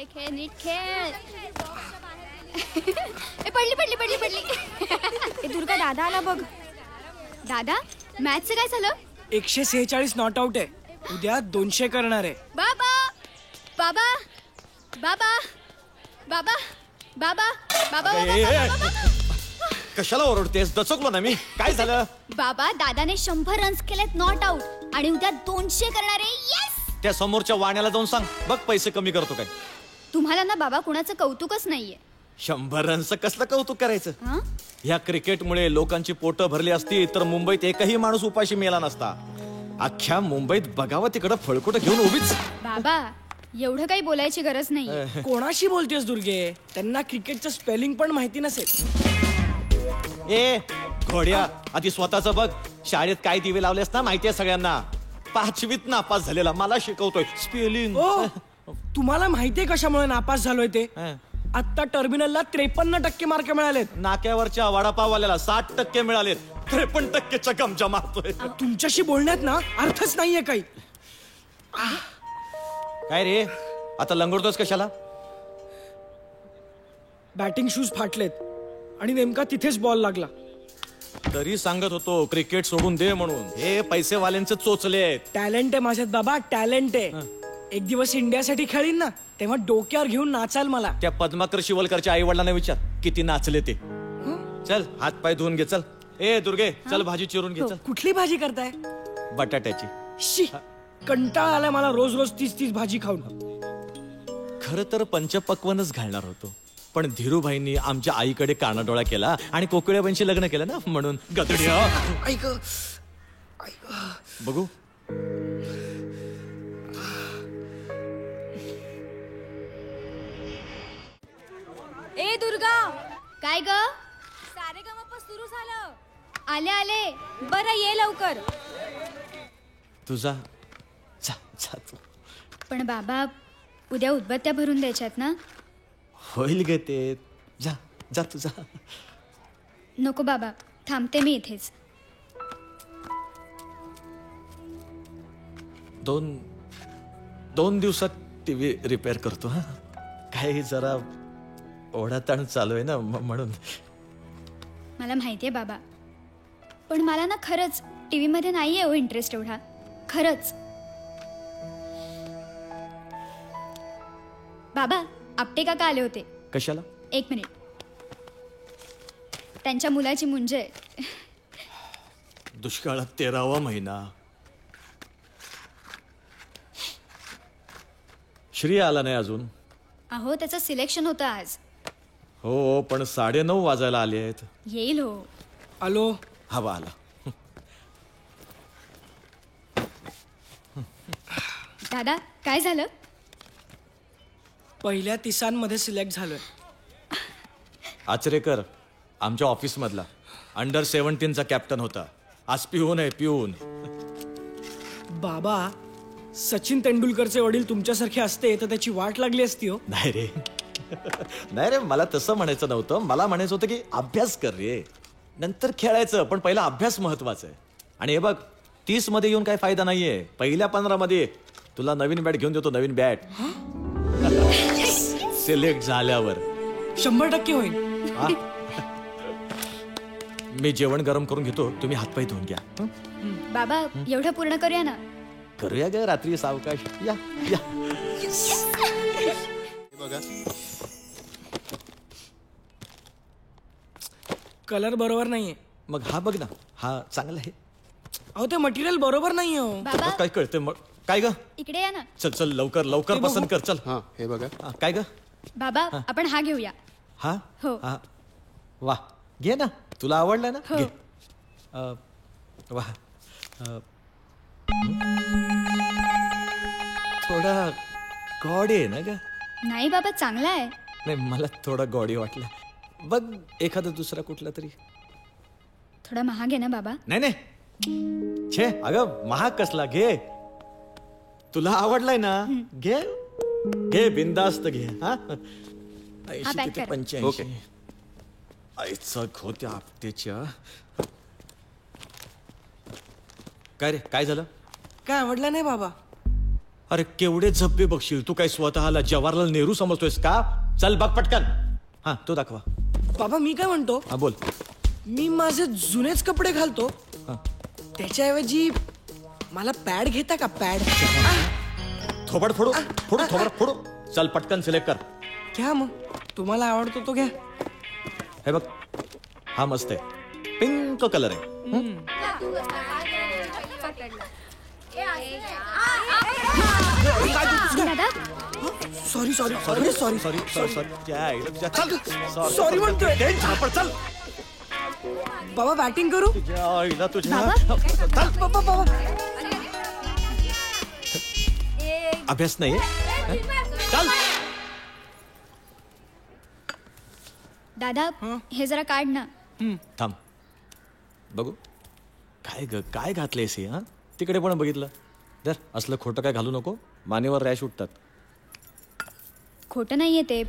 खेळ नीट खेळ. पडली पडली पडली पडली. ए दुर्गा, दादा आला बघ. दादा, मॅचचं काय झालं? 146 नॉट आउट आहे. उद्या 200 करणार आहे. बाबा बाबा बाबा बाबा बाबा बाबा. कशाला ओरडतेस? दचकलो ना मी. काय झालं? बाबा, दादाने 100 रन्स केलेत नॉट आउट आणि उद्या 200 करणार आहे. येस. त्या समोरच्या वाण्याला जाऊन सांग, बघ पैसे कमी करतो काय. तुम्हाला ना बाबा कुणाचं कौतुकच नाहीये. 100 रनचं कसलं कौतुक करायचं? हं? ह्या क्रिकेटमुळे लोकांची पोटं भरली असती तर मुंबईत एकही माणूस उपाशी मेला नसता. अख्ख्या मुंबईत बघावं तिकडं फळकुटं घेऊन उभीच. बाबा, एवढं काही बोलायची गरज नाहीये. कोणाशी बोलतेस दुर्गे? त्यांना क्रिकेटचं स्पेलिंग पण माहिती नसेल. ए घोड्या, आधी स्वतःच बघ. शाळेत काय दिवे लावलेस ना माहितीये सगळ्यांना. 5वीत नापास झालेला मला शिकवतोय स्पेलिंग. ओ, तुम्हाला माहितीये कशामुळे नापास झालोय ते? आता टर्मिनलला 53% मार्क मिळालेत. नाक्यावरच्या वडापाववाल्याला 60% मिळालेत. 53%चा गमजा मारतोय. तुमच्याशी बोलण्यात ना अर्थच नाहीये काही. काय रे, आता लंगडतोस कशाला? बॅटिंग शूज फाटलेत आणि नेमका तिथेच बॉल लागला. तरी सांगत होतो क्रिकेट सोडून दे म्हणून. हे पैसेवाल्यांचे चोचले आहेत. टॅलेंट आहे माझ्यात बाबा, टॅलेंट आहे. एक दिवस इंडियासाठी खेळीन ना, तेव्हा डोक्यावर घेऊन नाचाल मला. त्या पद्माकर शिवलकरच्या आई वडिलांना विचार किती नाचले ते. चल हात पाय धुवून घे. चल ए दुर्गे, चल भाजी चिरून घे. चल. कुठली भाजी करताय? बटाट्याची. शी, कंटाळा आलाय मला रोज रोज तीच भाजी खाऊन. खर तर पंचपक्वनच घालणार होतो, पण धीरूभाईंनी आमच्या आईकडे कानाडोळा केला आणि कोकिळाबाईंशी लग्न केलं ना, म्हणून गदडी. ऐक बघू. ए दुर्गा. काय ग? सारेगमप सुरू झालं. आले आले. बरं, ये लवकर. तुझा जा जा तू. पण बाबा, उद्या उदबत्त्या भरून द्यायच्यात ना? होईल गे ते. जा जा तुझा. नको बाबा, थांबते मी इथेच. दोन दिवसात टीव्ही रिपेअर करतो. हा, काही जरा ओढाताण चालू आहे ना, म्हणून. मला माहितीये बाबा, पण मला ना खरंच टीव्ही मध्ये नाहीये हो इंटरेस्ट एवढा. खरंच. बाबा, आपटे काका आले होते. कशाला? 1 मिनिट. त्यांच्या मुलाची मुंजे. दुष्काळात 13वा महिना. श्री आला नाही अजून. अहो, त्याचं सिलेक्शन होतं आज. हो, पण 9:30 वाजायला आले आहेत. येईल हो. आलो. हवा आला. दादा, काय झालं? पहिल्या 30मध्ये सिलेक्ट झालोय. आचरेकर आमच्या ऑफिस मधला अंडर 17चा कॅप्टन होता. आज पिऊन आहे, पिऊन. बाबा, सचिन तेंडुलकरचे वडील तुमच्यासारखे असते तर त्याची वाट लागली असती हो. नाही रे, नाही रे, मला तसं म्हणायचं नव्हतं. मला म्हणायचं होतं की अभ्यास कर रे, नंतर खेळायचं, पण पहिला अभ्यास महत्वाचा आहे. आणि हे बघ, 30 मध्ये येऊन काय फायदा नाहीये. पहिल्या 15 मध्ये तुला नवीन बॅट घेऊन देतो. नवीन बॅट. सिलेक्ट झाल्यावर 100% होईल. मी जेवण गरम करून घेतो, तुम्ही हातपाय धुवून घ्या. बाबा, एवढं पूर्ण करूया ना. करूया ग रात्री सावकाश. या या. बघा, कलर बरोबर नाहीये. मग हा बघ ना, हा चांगला आहे. अहो, ते मटेरियल बरोबर नाहीये हो. बाबा, काय कळतंय मग? काय ग? इकडे या ना. चल चल, लवकर लवकर पसंत कर. चल. हा हे बघा. काय ग? बाबा, आपण हा घेऊया. हा हो. हा, वा, घे ना. तुला आवडला ना? हो. घे. वा, थोडा गॉडी आहे ना ग? नाही बाबा, चांगला आहे. नाही, मला थोडा गॉडी वाटला. बघ एखादा दुसरा कुठला तरी. थोडा महाग आहे ना बाबा? नाही नाही, छे अगं, महाग कसला. घे, तुला आवडलाय ना, घे घे, बिंदास्त घे. हा, 80 पॅक ते करा. 85. ओके. आईचा होत्या आपतेच्या. काय रे, काय झालं? काय आवडलं नाही बाबा? अरे केवढे झब्बे बघशील तू. काय स्वतःला जवाहरलाल नेहरू समजतोयस का? चल बघ पटकन. हा तो दाखवा. बाबा मी काय म्हणतो, हा बोल. मी माझे जुनेच कपडे घालतो, हा. त्याच्याऐवजी मला पॅड घेता का? पॅड थोबड फोडू फोडू थोबड फोडू. चल पटकन सिलेक्ट कर. घ्या मग, तुम्हाला आवडतो तो घ्या. हे बघ हा मस्त आहे, पिंक कलर आहे. दादा sorry sorry sorry sorry sorry sorry sorry. Sorry म्हणतोय. चल बाबा बॅटिंग करू. तुझ्या बाबा अभ्यास नाही चल. दादा हे जरा काढ ना. थांब बघू. काय ग काय घातलेस हे? हा तिकडे पण बघितलं तर असलं खोटं काय घालू नको, मानेवर रॅश उठतात. खोटं नाहीये ते.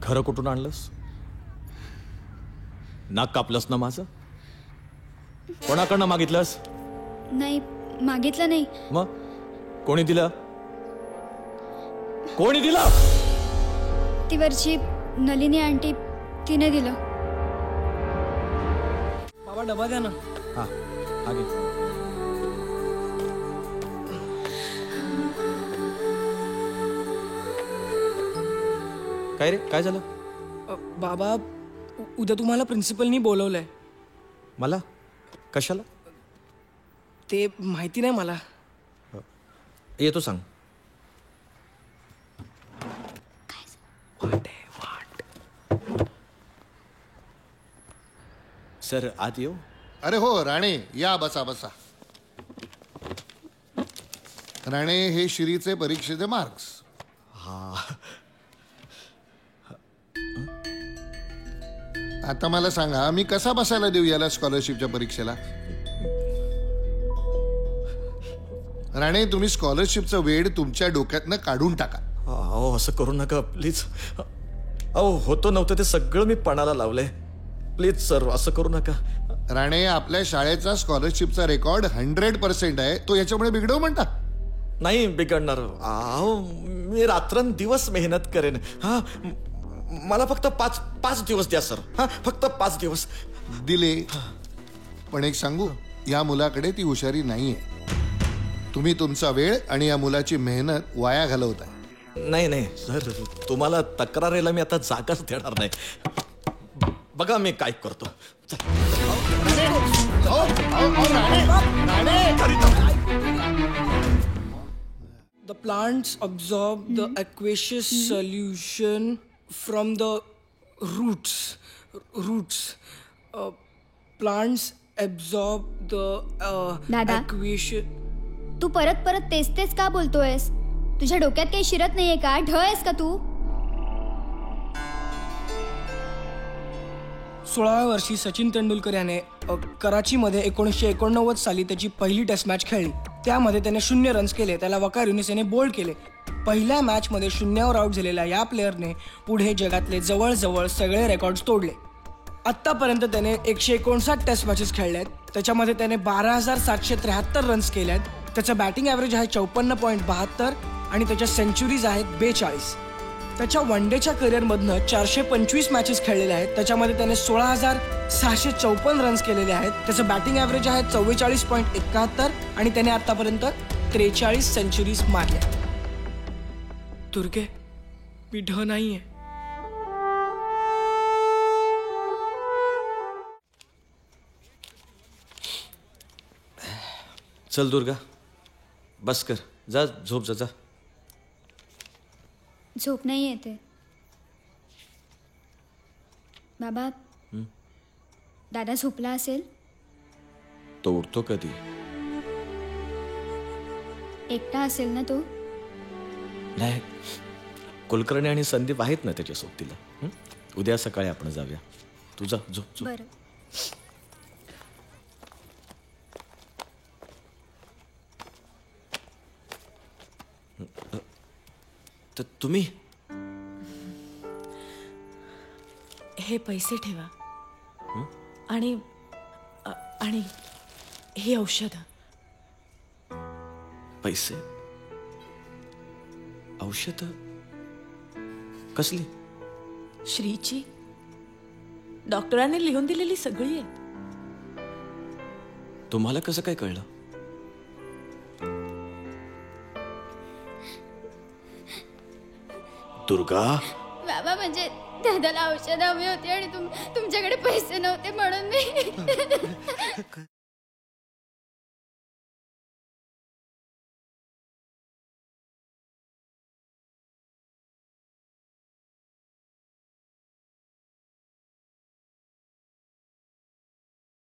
खरं कुठून आणलंस? नाक कापलंस ना माझं? कोणाकडनं मागितलंस? नाही मागितलं नाही. मग कोणी दिलं? कोणी दिलं? ती वरची नलिनी आंटी तिने दिलं. बाबा डबा द्या ना. हा हा घे. काय रे काय झालं? बाबा उद्या तुम्हाला प्रिन्सिपलनी बोलवलंय. मला कशाला? ते माहिती नाही मला. येतो सांग. सर आत येऊ? अरे हो राणे या, बसा बसा. राणे हे श्रीचे परीक्षेचे मार्क्स. आता मला सांगा, मी कसा बसायला देऊ याला स्कॉलरशिपच्या परीक्षेला? राणे तुम्ही स्कॉलरशिपचं वेळ तुमच्या डोक्यातनं काढून टाका. अहो असं करू नका प्लीज. अहो होतं नव्हतं ते सगळं मी पणाला लावलंय. प्लीज सर असं करू नका. राणे आपल्या शाळेचा स्कॉलरशिपचा रेकॉर्ड 100% आहे, तो याच्यामुळे बिघडव म्हणता? नाही बिघडणार. अहो मी रात्रंदिवस मेहनत करेन. हा मला फक्त पाच दिवस द्या सर. हा फक्त 5 दिवस दिले. पण एक सांगू, या मुलाकडे ती हुशारी नाहीये. तुम्ही तुमचा वेळ आणि या मुलाची मेहनत वाया घालवताय. नाही नाही सर, तुम्हाला तक्रारीला मी आता जागाच देणार नाही. बघा मी काय करतो. The plants absorb the aqueous solution from the roots. Plants absorb the दादा. aqueous. तू परत परत तेच का बोलतोयस? तुझ्या डोक्यात काही शिरत नाहीये का? ढ आहेस का तू? 16व्या वर्षी सचिन तेंडुलकर याने कराचीमध्ये 1989 साली त्याची पहिली टेस्ट मॅच खेळली. त्यामध्ये त्याने 0 रन्स केले. त्याला वकार युनिस याने बोल्ड केले. पहिल्या मॅचमध्ये 0वर आउट झालेल्या या प्लेअरने पुढे जगातले जवळजवळ सगळे रेकॉर्ड्स तोडले. आत्तापर्यंत त्याने 159 टेस्ट मॅचेस खेळल्या आहेत. त्याच्यामध्ये त्याने 12,773 रन्स केले आहेत. त्याचं बॅटिंग ॲव्हरेज आहे 54.72 आणि त्याच्या सेंचुरीज आहेत 42. त्याच्या वन डेच्या करिअरमधनं 425 मॅचेस खेळलेल्या आहेत. त्याच्यामध्ये त्याने 16,654 रन्स केलेले आहेत. त्याचं बॅटिंग ॲव्हरेज आहे 44.71 आणि त्याने आतापर्यंत 43 सेंचुरीज मारल्या. दुर्गे मी ढ नाहीये. चल दुर्गा बस कर. जा झोप जा. झोप नाही येते बाबा. दादा झोपला असेल. तो उठतो कधी? एकटा असेल ना तो. नाही कुलकर्णी आणि संदीप आहेत ना त्याच्या सोबतीला. उद्या सकाळी आपण जाऊया. तुझा झोप. बरं. तर तुम्ही हे पैसे ठेवा आणि आणि ही औषधं. पैसे? औषध? कसली? श्रीची डॉक्टरांनी लिहून दिलेली सगळी आहे. तुम्हाला कसं काय कळलं? दुर्गा, बाबा म्हणजे दादाला औषध हवी होती आणि तुमच्याकडे पैसे नव्हते म्हणून मी